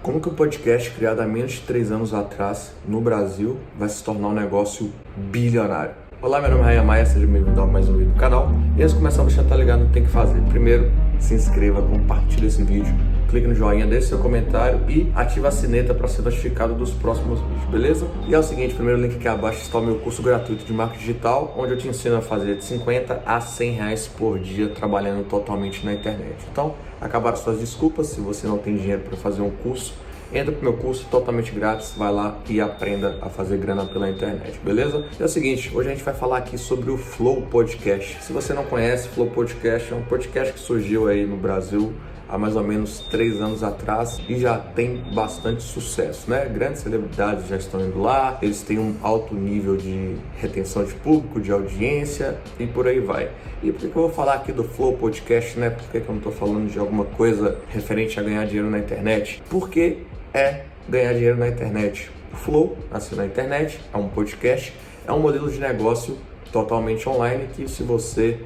Como que o podcast criado há menos de 3 anos atrás no Brasil vai se tornar um negócio bilionário? Olá, meu nome é Ryan Maia, seja bem-vindo a mais um vídeo do canal. E antes de começar, você já tá ligado no que tem que fazer. Primeiro, se inscreva, compartilhe esse vídeo, clique no joinha, deixe seu comentário e ative a sineta para ser notificado dos próximos vídeos, beleza? E é o seguinte, primeiro link aqui abaixo está o meu curso gratuito de marketing digital, onde eu te ensino a fazer de 50 a 100 reais por dia trabalhando totalmente na internet. Então, acabaram suas desculpas, se você não tem dinheiro para fazer um curso, entra pro meu curso totalmente grátis, vai lá e aprenda a fazer grana pela internet, beleza? É o seguinte, hoje a gente vai falar aqui sobre o Flow Podcast. Se você não conhece, Flow Podcast é um podcast que surgiu aí no Brasil há mais ou menos 3 anos atrás e já tem bastante sucesso, né? Grandes celebridades já estão indo lá, eles têm um alto nível de retenção de público, de audiência e por aí vai. E por que eu vou falar aqui do Flow Podcast, né? Por que eu não estou falando de alguma coisa referente a ganhar dinheiro na internet? Porque é ganhar dinheiro na internet. O Flow nasceu na internet, é um podcast, é um modelo de negócio totalmente online que se você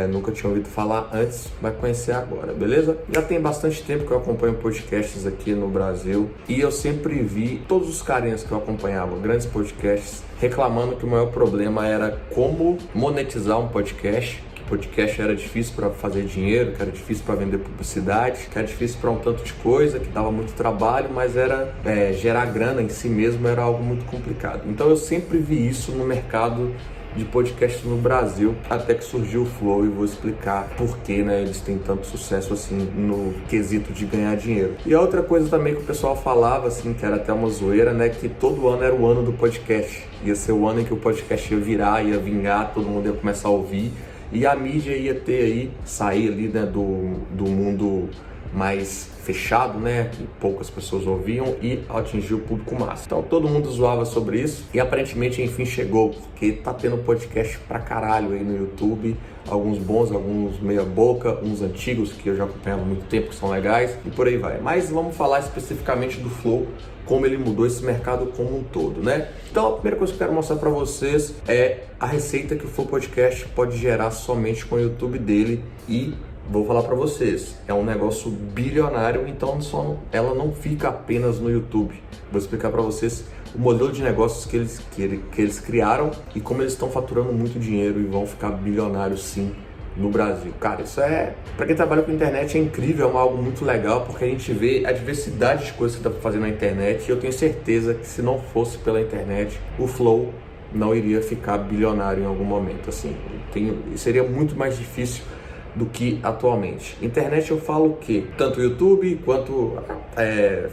nunca tinha ouvido falar antes, vai conhecer agora, beleza? Já tem bastante tempo que eu acompanho podcasts aqui no Brasil e eu sempre vi todos os carinhas que eu acompanhava, grandes podcasts, reclamando que o maior problema era como monetizar um podcast. Podcast era difícil para fazer dinheiro, que era difícil para vender publicidade, que era difícil para um tanto de coisa, que dava muito trabalho, mas era gerar grana em si mesmo era algo muito complicado. Então eu sempre vi isso no mercado de podcast no Brasil, até que surgiu o Flow e vou explicar por que, né, eles têm tanto sucesso assim no quesito de ganhar dinheiro. E a outra coisa também que o pessoal falava, assim, que era até uma zoeira, né, que todo ano era o ano do podcast. Ia ser o ano em que o podcast ia virar, ia vingar, todo mundo ia começar a ouvir. E a mídia ia ter aí, sair ali, né, do mundo mais fechado, né, que poucas pessoas ouviam e atingir o público massa. Então todo mundo zoava sobre isso e aparentemente enfim chegou, porque tá tendo podcast pra caralho aí no YouTube, alguns bons, alguns meia boca, uns antigos que eu já acompanho há muito tempo que são legais e por aí vai. Mas vamos falar especificamente do Flow, como ele mudou esse mercado como um todo, né? Então a primeira coisa que eu quero mostrar para vocês é a receita que o Flow Podcast pode gerar somente com o YouTube dele e vou falar para vocês, é um negócio bilionário, então ela não fica apenas no YouTube. Vou explicar para vocês o modelo de negócios que eles criaram e como eles estão faturando muito dinheiro e vão ficar bilionários sim no Brasil. Cara, isso para quem trabalha com internet é incrível, é algo muito legal, porque a gente vê a diversidade de coisas que dá para fazer na internet e eu tenho certeza que se não fosse pela internet, o Flow não iria ficar bilionário em algum momento, assim. Seria muito mais difícil do que atualmente. Internet eu falo que tanto YouTube quanto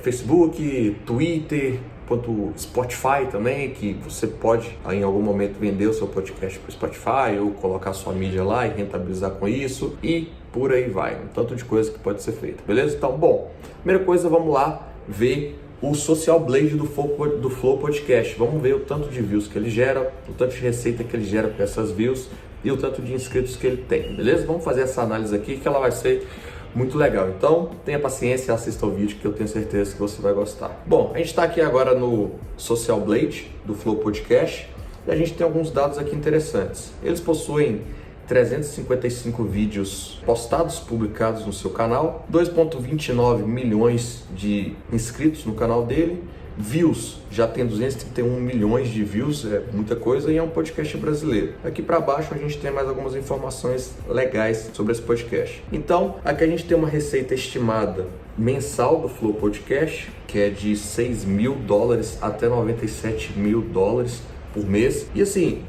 Facebook, Twitter, quanto Spotify também, que você pode em algum momento vender o seu podcast para o Spotify ou colocar sua mídia lá e rentabilizar com isso e por aí vai, um tanto de coisa que pode ser feita, beleza? Então, bom, primeira coisa, vamos lá ver o Social Blade do Flow Podcast. Vamos ver o tanto de views que ele gera, o tanto de receita que ele gera com essas views e o tanto de inscritos que ele tem, beleza? Vamos fazer essa análise aqui que ela vai ser muito legal. Então, tenha paciência e assista o vídeo que eu tenho certeza que você vai gostar. Bom, a gente está aqui agora no Social Blade do Flow Podcast e a gente tem alguns dados aqui interessantes. Eles possuem 355 vídeos postados, publicados no seu canal, 2,29 milhões de inscritos no canal dele, views, já tem 231 milhões de views, é muita coisa, e é um podcast brasileiro. Aqui para baixo a gente tem mais algumas informações legais sobre esse podcast. Então, aqui a gente tem uma receita estimada mensal do Flow Podcast, que é de $6.000 até $97.000 por mês. E assim,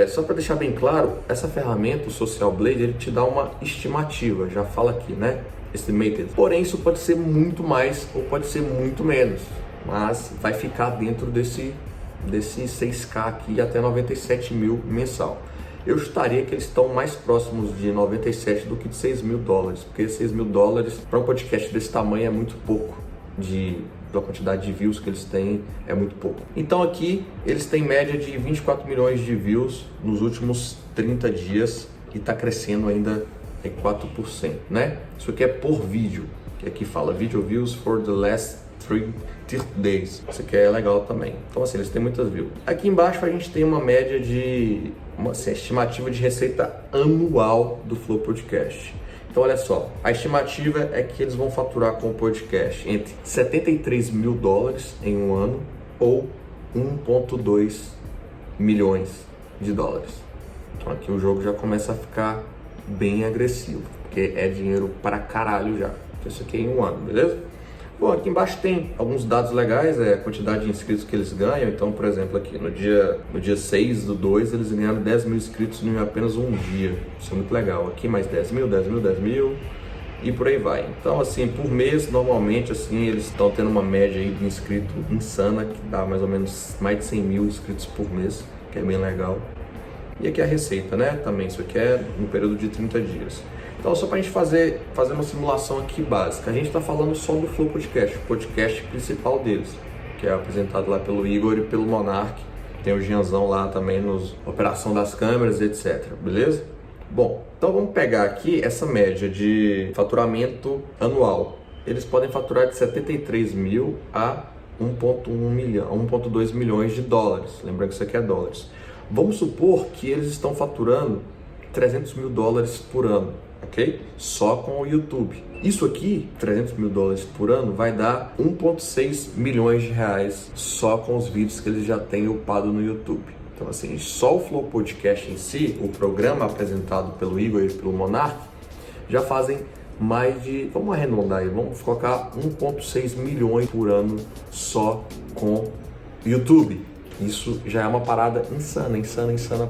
só para deixar bem claro, essa ferramenta, o Social Blade, ele te dá uma estimativa, já fala aqui, né? Estimated. Porém, isso pode ser muito mais ou pode ser muito menos, mas vai ficar dentro desse 6K aqui até 97 mil mensal. Eu chutaria que eles estão mais próximos de 97 do que de $6.000, porque $6.000 para um podcast desse tamanho é muito pouco, da quantidade de views que eles têm é muito pouco. Então aqui eles têm média de 24 milhões de views nos últimos 30 dias e está crescendo ainda em 4%, né? Isso aqui é por vídeo, que aqui fala video views for the last 30 days. Isso aqui é legal também. Então assim, eles têm muitas views. Aqui embaixo a gente tem uma média de uma estimativa de receita anual do Flow Podcast. Então olha só, a estimativa é que eles vão faturar com o podcast entre 73 mil dólares em um ano ou 1,2 milhões de dólares. Então aqui o jogo já começa a ficar bem agressivo, porque é dinheiro pra caralho já. Isso aqui é em um ano, beleza? Bom, aqui embaixo tem alguns dados legais, a quantidade de inscritos que eles ganham. Então, por exemplo, aqui no dia 6 do 2, eles ganharam 10 mil inscritos em apenas um dia. Isso é muito legal. Aqui mais 10 mil e por aí vai. Então, assim, por mês, normalmente, assim, eles estão tendo uma média aí de inscrito insana, que dá mais ou menos mais de 100 mil inscritos por mês, que é bem legal. E aqui a receita, né? Também, isso aqui é no período de 30 dias. Então, só para a gente fazer uma simulação aqui básica, a gente está falando só do Flow Podcast, o podcast principal deles, que é apresentado lá pelo Igor e pelo Monark. Tem o Gianzão lá também nos operação das câmeras, etc. Beleza? Bom, então vamos pegar aqui essa média de faturamento anual. Eles podem faturar de 73 mil a 1,2 milhões de dólares. Lembrando que isso aqui é dólares. Vamos supor que eles estão faturando 300 mil dólares por ano. Ok? Só com o YouTube. Isso aqui, 300 mil dólares por ano, vai dar 1,6 milhões de reais só com os vídeos que eles já têm upado no YouTube. Então, assim, só o Flow Podcast em si, o programa apresentado pelo Igor e pelo Monark, já fazem mais de, vamos arredondar aí, vamos colocar 1,6 milhões por ano só com YouTube. Isso já é uma parada insana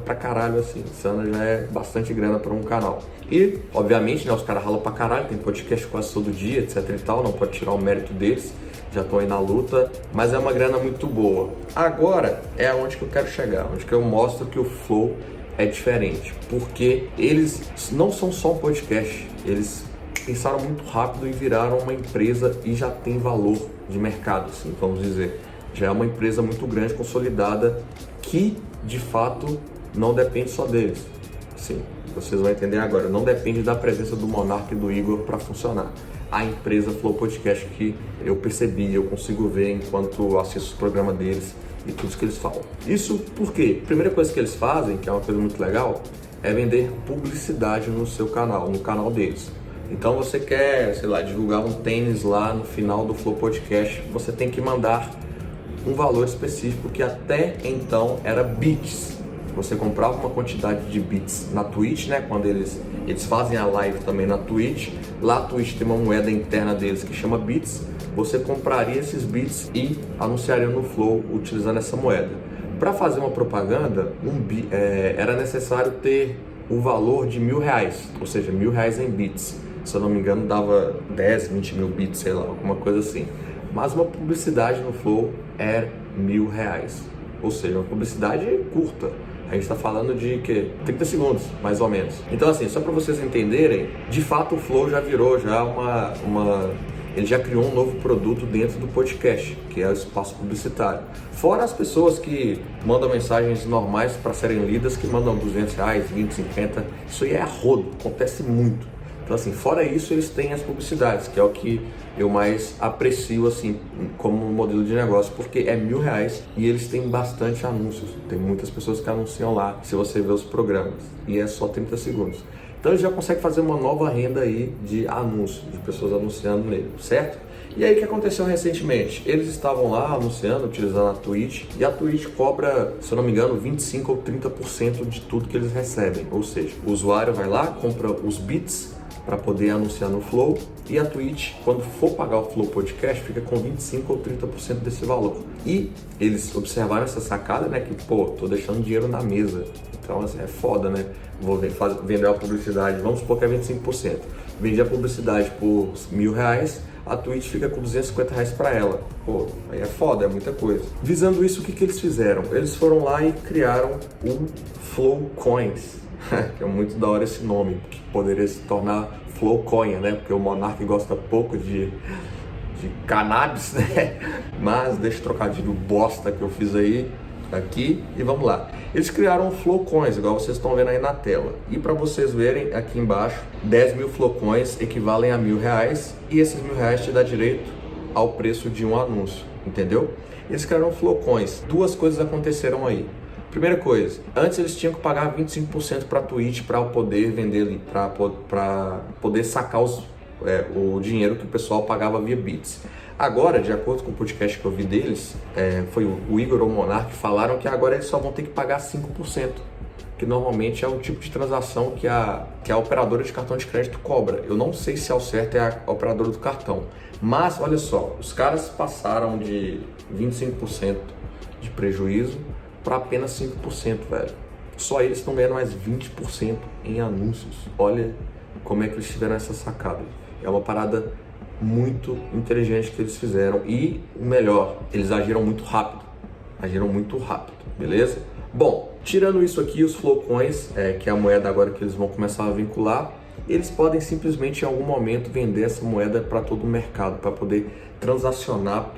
pra caralho, assim. Insana já é bastante grana para um canal. E, obviamente, né, os caras ralam pra caralho, tem podcast quase todo dia, etc e tal, não pode tirar o mérito deles, já estão aí na luta, mas é uma grana muito boa. Agora é onde que eu quero chegar, onde que eu mostro que o Flow é diferente, porque eles não são só um podcast, eles pensaram muito rápido e viraram uma empresa e já tem valor de mercado, assim, vamos dizer. Já é uma empresa muito grande, consolidada, que de fato não depende só deles. Sim, vocês vão entender agora. Não depende da presença do Monark e do Igor para funcionar. A empresa Flow Podcast que eu percebi, eu consigo ver enquanto assisto o programa deles e tudo que eles falam. Isso porque a primeira coisa que eles fazem, que é uma coisa muito legal, é vender publicidade no seu canal, no canal deles. Então você quer, sei lá, divulgar um tênis lá no final do Flow Podcast, você tem que mandar um valor específico que até então era bits. Você comprava uma quantidade de bits na Twitch, né? Quando eles fazem a live também na Twitch. Lá a Twitch tem uma moeda interna deles que chama bits. Você compraria esses bits e anunciaria no Flow utilizando essa moeda. Para fazer uma propaganda, era necessário ter o valor de R$1.000, ou seja, R$1.000 em bits. Se eu não me engano, dava 10, 20 mil bits, sei lá, alguma coisa assim. Mas uma publicidade no Flow é R$1.000, ou seja, uma publicidade curta. A gente está falando de 30 segundos, mais ou menos. Então, assim, só para vocês entenderem, de fato o Flow já virou ele já criou um novo produto dentro do podcast, que é o espaço publicitário. Fora as pessoas que mandam mensagens normais para serem lidas, que mandam R$200, 20, 50, isso aí é a rodo, acontece muito. Então, assim, fora isso, eles têm as publicidades, que é o que eu mais aprecio, assim, como modelo de negócio, porque é R$1.000 e eles têm bastante anúncios. Tem muitas pessoas que anunciam lá, se você ver os programas, e é só 30 segundos. Então, eles já conseguem fazer uma nova renda aí de anúncios, de pessoas anunciando nele, certo? E aí, o que aconteceu recentemente? Eles estavam lá anunciando, utilizando a Twitch, e a Twitch cobra, se eu não me engano, 25% ou 30% de tudo que eles recebem. Ou seja, o usuário vai lá, compra os bits para poder anunciar no Flow, e a Twitch, quando for pagar o Flow Podcast, fica com 25% ou 30% desse valor. E eles observaram essa sacada, né, que, tô deixando dinheiro na mesa. Então, assim, é foda, né? Vou vender a publicidade, vamos supor que é 25%. Vendi a publicidade por R$1.000, a Twitch fica com R$250 para ela. Aí é foda, é muita coisa. Visando isso, o que eles fizeram? Eles foram lá e criaram o Flow Coins, que é muito da hora esse nome, que poderia se tornar Flowcoin, né? Porque o Monark gosta pouco de cannabis, né? Mas deixa eu trocar de bosta que eu fiz aí, aqui, e vamos lá. Eles criaram Flowcoins, igual vocês estão vendo aí na tela. E para vocês verem aqui embaixo, 10 mil Flowcoins equivalem a R$1.000, e esses R$1.000 te dá direito ao preço de um anúncio, entendeu? Eles criaram Flowcoins. Duas coisas aconteceram aí. Primeira coisa, antes eles tinham que pagar 25% para a Twitch para poder vender ali, para poder sacar o dinheiro que o pessoal pagava via Bits. Agora, de acordo com o podcast que eu vi deles, foi o Igor ou o Monark, falaram que agora eles só vão ter que pagar 5%, que normalmente é o tipo de transação que a operadora de cartão de crédito cobra. Eu não sei se ao certo é a operadora do cartão, mas olha só, os caras passaram de 25% de prejuízo para apenas 5%, velho. Só eles estão ganhando mais 20% em anúncios. Olha como é que eles tiveram essa sacada. É uma parada muito inteligente que eles fizeram e, o melhor, eles agiram muito rápido, beleza? Bom, tirando isso aqui, os Flowcoins, que é a moeda agora que eles vão começar a vincular, eles podem simplesmente em algum momento vender essa moeda para todo o mercado, para poder transacionar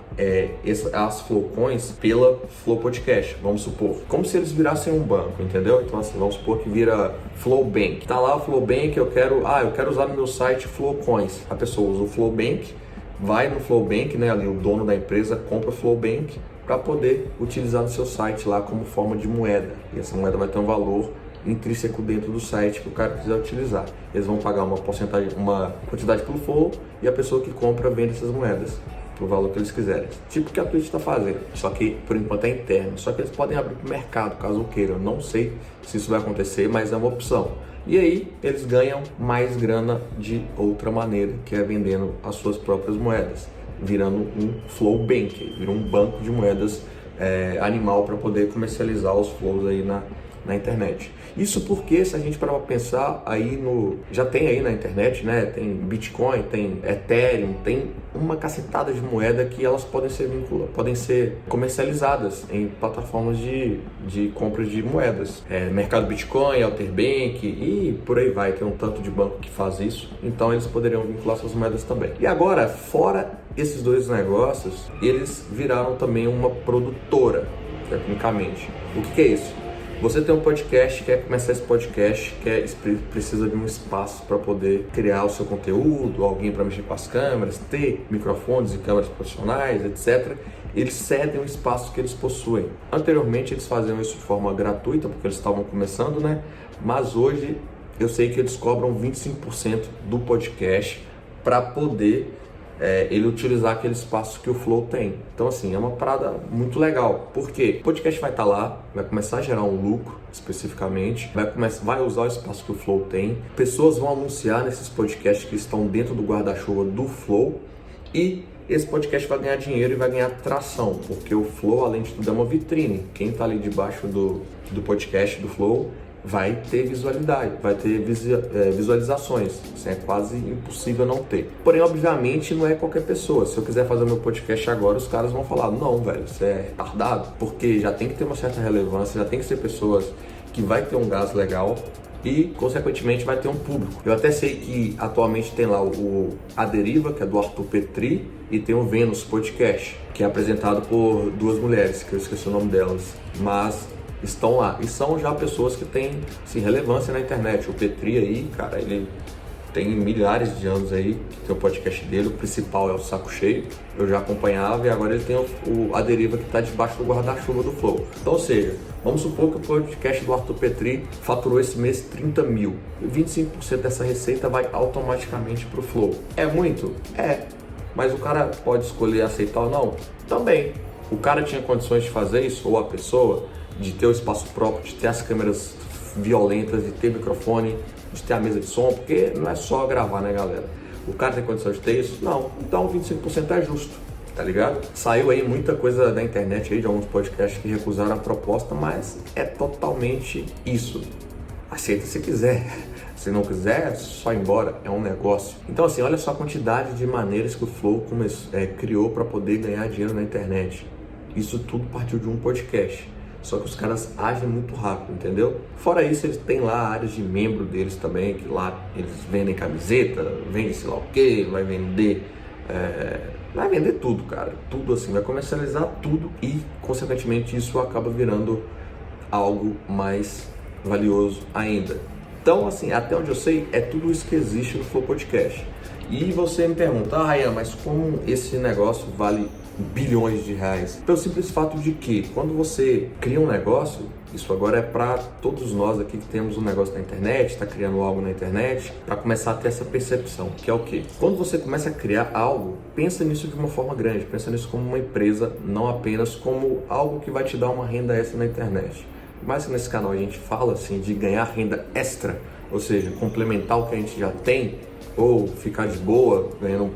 as Flowcoins pela Flow Podcast, vamos supor. Como se eles virassem um banco, entendeu? Então assim, vamos supor que vira Flowbank. Tá lá o Flowbank, eu quero usar no meu site Flowcoins. A pessoa usa o Flowbank, vai no Flowbank, né, ali o dono da empresa compra o Flowbank para poder utilizar no seu site lá como forma de moeda. E essa moeda vai ter um valor intrínseco dentro do site que o cara quiser utilizar. Eles vão pagar uma porcentagem, uma quantidade pelo Flow e a pessoa que compra vende essas moedas pro valor que eles quiserem. Tipo o que a Twitch está fazendo, só que por enquanto é interno. Só que eles podem abrir para o mercado, caso queiram. Não sei se isso vai acontecer, mas é uma opção. E aí eles ganham mais grana de outra maneira, que é vendendo as suas próprias moedas, virando um Flow Bank, vira um banco de moedas animal para poder comercializar os flows aí na internet. Isso porque, se a gente parar para pensar, já tem aí na internet, né? Tem Bitcoin, tem Ethereum, tem uma cacetada de moeda que elas podem ser comercializadas em plataformas de compra de moedas. Mercado Bitcoin, Alter Bank e por aí vai. Tem um tanto de banco que faz isso, então eles poderiam vincular suas moedas também. E agora, fora esses dois negócios, eles viraram também uma produtora, tecnicamente. O que é isso? Você tem um podcast, quer começar esse podcast, precisa de um espaço para poder criar o seu conteúdo, alguém para mexer com as câmeras, ter microfones e câmeras profissionais, etc. Eles cedem o espaço que eles possuem. Anteriormente eles faziam isso de forma gratuita, porque eles estavam começando, né? Mas hoje eu sei que eles cobram 25% do podcast para poder ele utilizar aquele espaço que o Flow tem. Então assim, é uma parada muito legal, porque o podcast vai estar lá, vai começar a gerar um lucro especificamente, vai usar o espaço que o Flow tem, pessoas vão anunciar nesses podcasts que estão dentro do guarda-chuva do Flow e esse podcast vai ganhar dinheiro e vai ganhar tração, porque o Flow, além de tudo, é uma vitrine. Quem está ali debaixo do podcast do Flow vai ter visualidade, vai ter visualizações. Isso é quase impossível não ter. Porém, obviamente, não é qualquer pessoa. Se eu quiser fazer meu podcast agora, os caras vão falar, não, velho, você é retardado, porque já tem que ter uma certa relevância, já tem que ser pessoas que vai ter um gás legal e, consequentemente, vai ter um público. Eu até sei que atualmente tem lá A Deriva, que é do Arthur Petri, e tem o Vênus Podcast, que é apresentado por duas mulheres, que eu esqueci o nome delas, mas estão lá, e são já pessoas que têm assim, relevância na internet. O Petri aí, cara, ele tem milhares de anos aí, que tem o podcast dele, o principal é o Saco Cheio, eu já acompanhava, e agora ele tem A Deriva, que está debaixo do guarda-chuva do Flow. Então, ou seja, vamos supor que o podcast do Arthur Petri faturou esse mês 30 mil, e 25% dessa receita vai automaticamente para o Flow. É muito? É, mas o cara pode escolher aceitar ou não? Também. O cara tinha condições de fazer isso, ou a pessoa, de ter o espaço próprio, de ter as câmeras violentas, de ter microfone, de ter a mesa de som, porque não é só gravar, né, galera? O cara tem condição de ter isso? Não. Então 25% é justo, tá ligado? Saiu aí muita coisa da internet aí, de alguns podcasts que recusaram a proposta, mas é totalmente isso. Aceita se quiser. Se não quiser, é só ir embora, é um negócio. Então assim, olha só a quantidade de maneiras que o Flow criou para poder ganhar dinheiro na internet. Isso tudo partiu de um podcast. Só que os caras agem muito rápido, entendeu? Fora isso, eles têm lá áreas de membro deles também, que lá eles vendem camiseta, vendem sei lá o que, vai vender tudo, cara. Tudo assim, vai comercializar tudo e, consequentemente, isso acaba virando algo mais valioso ainda. Então, assim, até onde eu sei, é tudo isso que existe no Flow Podcast. E você me pergunta, Ryan, mas como esse negócio vale bilhões de reais? Pelo simples fato de que quando você cria um negócio, isso agora é para todos nós aqui que temos um negócio na internet, está criando algo na internet, para começar a ter essa percepção, que é o quê? Quando você começa a criar algo, pensa nisso de uma forma grande, pensa nisso como uma empresa, não apenas como algo que vai te dar uma renda extra na internet. Mas nesse canal a gente fala assim de ganhar renda extra, ou seja, complementar o que a gente já tem, ou ficar de boa,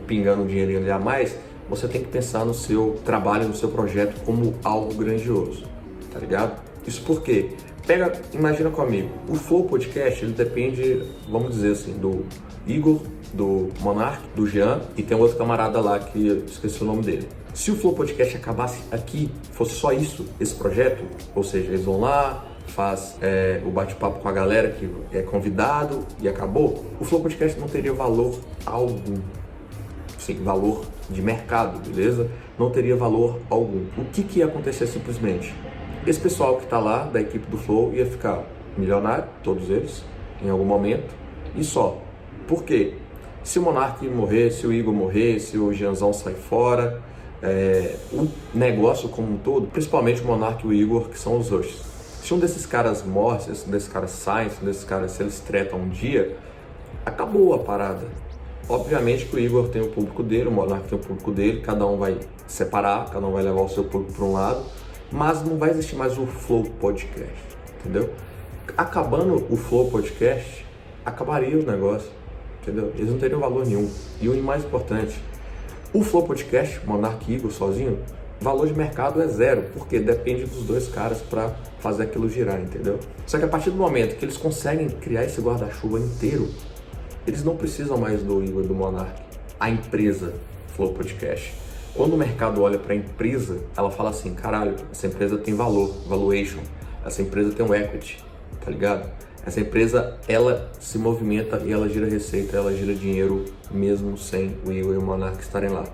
pingando um dinheirinho ali a mais, você tem que pensar no seu trabalho, no seu projeto como algo grandioso, tá ligado? Isso porque, imagina comigo, o Flow Podcast, ele depende, vamos dizer assim, do Igor, do Monark, do Jean, e tem um outro camarada lá que eu esqueci o nome dele. Se o Flow Podcast acabasse aqui, fosse só isso, esse projeto, ou seja, eles vão lá, faz o bate-papo com a galera que é convidado e acabou, o Flow Podcast não teria valor algum. Sim, valor de mercado, beleza? Não teria valor algum. O que ia acontecer simplesmente? Esse pessoal que está lá, da equipe do Flow, ia ficar milionário, todos eles, em algum momento, e só. Por quê? Se o Monark morrer, se o Igor morrer, se o Jeanzão sair fora, o negócio como um todo, principalmente o Monark e o Igor, que são os hosts. Se um desses caras morre, se um desses caras sai, se um desses caras, se eles tretam um dia, acabou a parada. Obviamente que o Igor tem o público dele, o Monark tem o público dele, cada um vai separar, cada um vai levar o seu público para um lado, mas não vai existir mais o Flow Podcast, entendeu? Acabando o Flow Podcast, acabaria o negócio, entendeu? Eles não teriam valor nenhum. E o mais importante, o Flow Podcast, Monark e Igor sozinho, valor de mercado é zero, porque depende dos dois caras para fazer aquilo girar, entendeu? Só que a partir do momento que eles conseguem criar esse guarda-chuva inteiro, eles não precisam mais do Igor e do Monark. A empresa Flow Podcast. Quando o mercado olha para a empresa, ela fala assim, caralho, essa empresa tem valor, valuation, essa empresa tem um equity, tá ligado? Essa empresa, ela se movimenta e ela gira receita, ela gira dinheiro mesmo sem o Igor e o Monark estarem lá.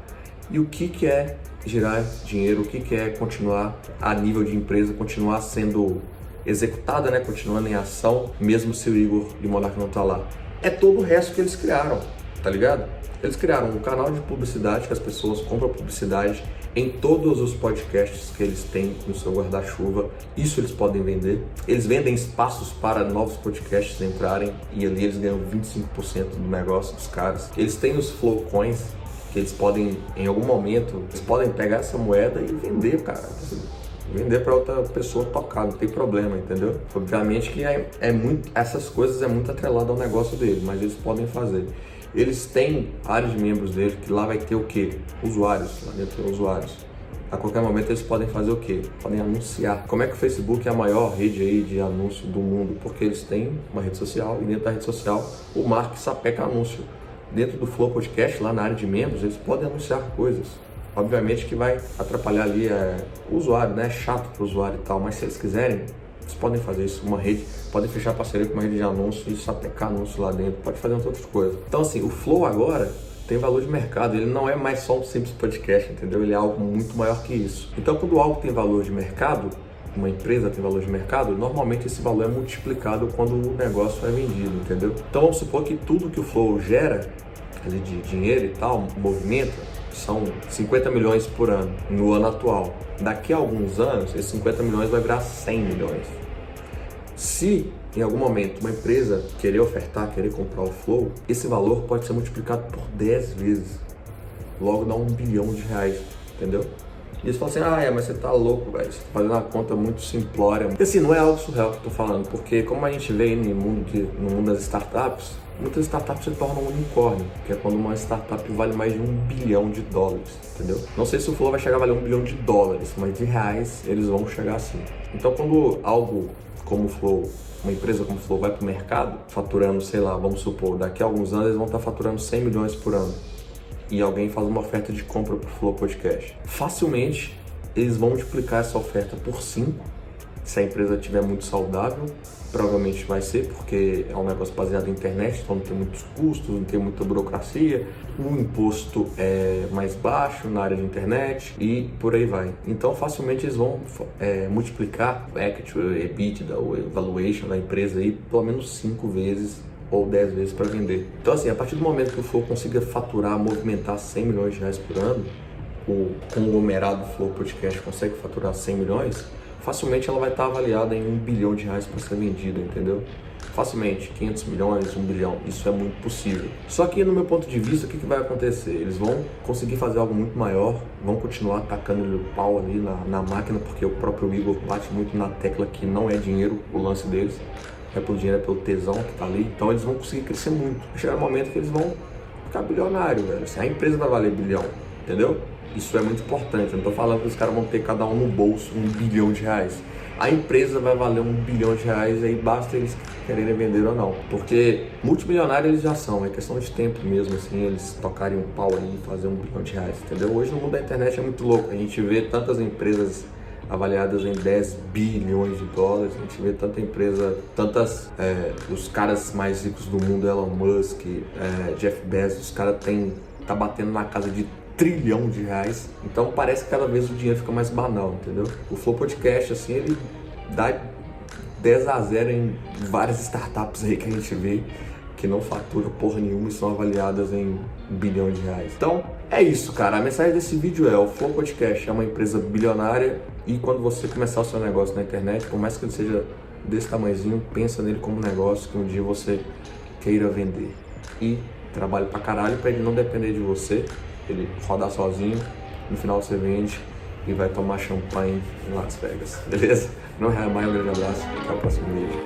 E o que é girar dinheiro, o que é continuar a nível de empresa, continuar sendo executada, né? Continuando em ação, mesmo se o Igor e o Monark não tá lá. É todo o resto que eles criaram, tá ligado? Eles criaram um canal de publicidade que as pessoas compram publicidade em todos os podcasts que eles têm no seu guarda-chuva. Isso eles podem vender. Eles vendem espaços para novos podcasts entrarem e ali eles ganham 25% do negócio dos caras. Eles têm os Flow Coins, que eles podem, em algum momento, eles podem pegar essa moeda e vender, cara. Vender para outra pessoa tocar, não tem problema, entendeu? Obviamente que essas coisas é muito atrelado ao negócio dele, mas eles podem fazer. Eles têm áreas de membros dele, que lá vai ter o quê? Usuários, lá dentro tem usuários. A qualquer momento eles podem fazer o quê? Podem anunciar. Como é que o Facebook é a maior rede aí de anúncio do mundo? Porque eles têm uma rede social e dentro da rede social o Mark sapeca anúncio. Dentro do Flow Podcast, lá na área de membros, eles podem anunciar coisas. Obviamente que vai atrapalhar ali o usuário, né? É chato para o usuário e tal, mas se eles quiserem, eles podem fazer isso. Uma rede, podem fechar parceria com uma rede de anúncio e sapecar anúncio lá dentro, pode fazer outras coisas. Então assim, o Flow agora tem valor de mercado, ele não é mais só um simples podcast, entendeu? Ele é algo muito maior que isso. Então quando algo tem valor de mercado, uma empresa tem valor de mercado, normalmente esse valor é multiplicado quando o negócio é vendido, entendeu? Então vamos supor que tudo que o Flow gera ali de dinheiro e tal, movimenta, são 50 milhões por ano, no ano atual. Daqui a alguns anos, esses 50 milhões vai virar 100 milhões. Se em algum momento uma empresa querer ofertar, querer comprar o Flow, esse valor pode ser multiplicado por 10 vezes. Logo dá R$1 bilhão, entendeu? E eles falam assim, mas você tá louco, velho, você tá fazendo uma conta muito simplória. E assim, não é algo surreal que eu tô falando, porque como a gente vê aí no mundo das startups, muitas startups se tornam um unicórnio, que é quando uma startup vale mais de $1 bilhão, entendeu? Não sei se o Flow vai chegar a valer $1 bilhão, mas de reais eles vão chegar assim. Então quando algo como o Flow, uma empresa como o Flow vai pro mercado, faturando, sei lá, vamos supor, daqui a alguns anos eles vão estar faturando 100 milhões por ano, e alguém faz uma oferta de compra pro Flow Podcast, facilmente eles vão multiplicar essa oferta por 5, se a empresa estiver muito saudável. Provavelmente vai ser, porque é um negócio baseado em internet, então não tem muitos custos, não tem muita burocracia, o imposto é mais baixo na área de internet e por aí vai. Então facilmente eles vão multiplicar o equity, o EBITDA, o valuation da empresa aí, pelo menos 5 vezes ou 10 vezes para vender. Então assim, a partir do momento que o Flow consiga faturar, movimentar 100 milhões de reais por ano, o conglomerado Flow Podcast consegue faturar 100 milhões, facilmente ela vai estar avaliada em 1 bilhão de reais para ser vendida, entendeu? Facilmente, 500 milhões, 1 bilhão, isso é muito possível. Só que no meu ponto de vista, o que vai acontecer? Eles vão conseguir fazer algo muito maior, vão continuar atacando o pau ali na máquina, porque o próprio Igor bate muito na tecla que não é dinheiro o lance deles, é pelo dinheiro, é pelo tesão que tá ali, então eles vão conseguir crescer muito. Vai chegar um momento que eles vão ficar bilionário, velho. A empresa vai valer bilhão, entendeu? Isso é muito importante, eu não tô falando que os caras vão ter cada um no bolso 1 bilhão de reais. A empresa vai valer 1 bilhão de reais, aí basta eles quererem vender ou não. Porque multimilionários eles já são, é questão de tempo mesmo, assim, eles tocarem um pau ali e fazer 1 bilhão de reais, entendeu? Hoje no mundo da internet é muito louco, a gente vê tantas empresas avaliadas em 10 bilhões de dólares, a gente vê tanta empresa, os caras mais ricos do mundo, Elon Musk, Jeff Bezos, os caras tá batendo na casa de trilhão de reais, então parece que cada vez o dinheiro fica mais banal, entendeu? O Flow Podcast, assim, ele dá 10-0 em várias startups aí que a gente vê que não faturam porra nenhuma e são avaliadas em 1 bilhão de reais. Então, é isso, cara. A mensagem desse vídeo é: o Flow Podcast é uma empresa bilionária e quando você começar o seu negócio na internet, por mais que ele seja desse tamanhozinho, pensa nele como negócio que um dia você queira vender. E trabalhe pra caralho pra ele não depender de você, ele rodar sozinho, no final você vende e vai tomar champanhe em Las Vegas, beleza? Não é mais, um grande abraço, até o próximo vídeo.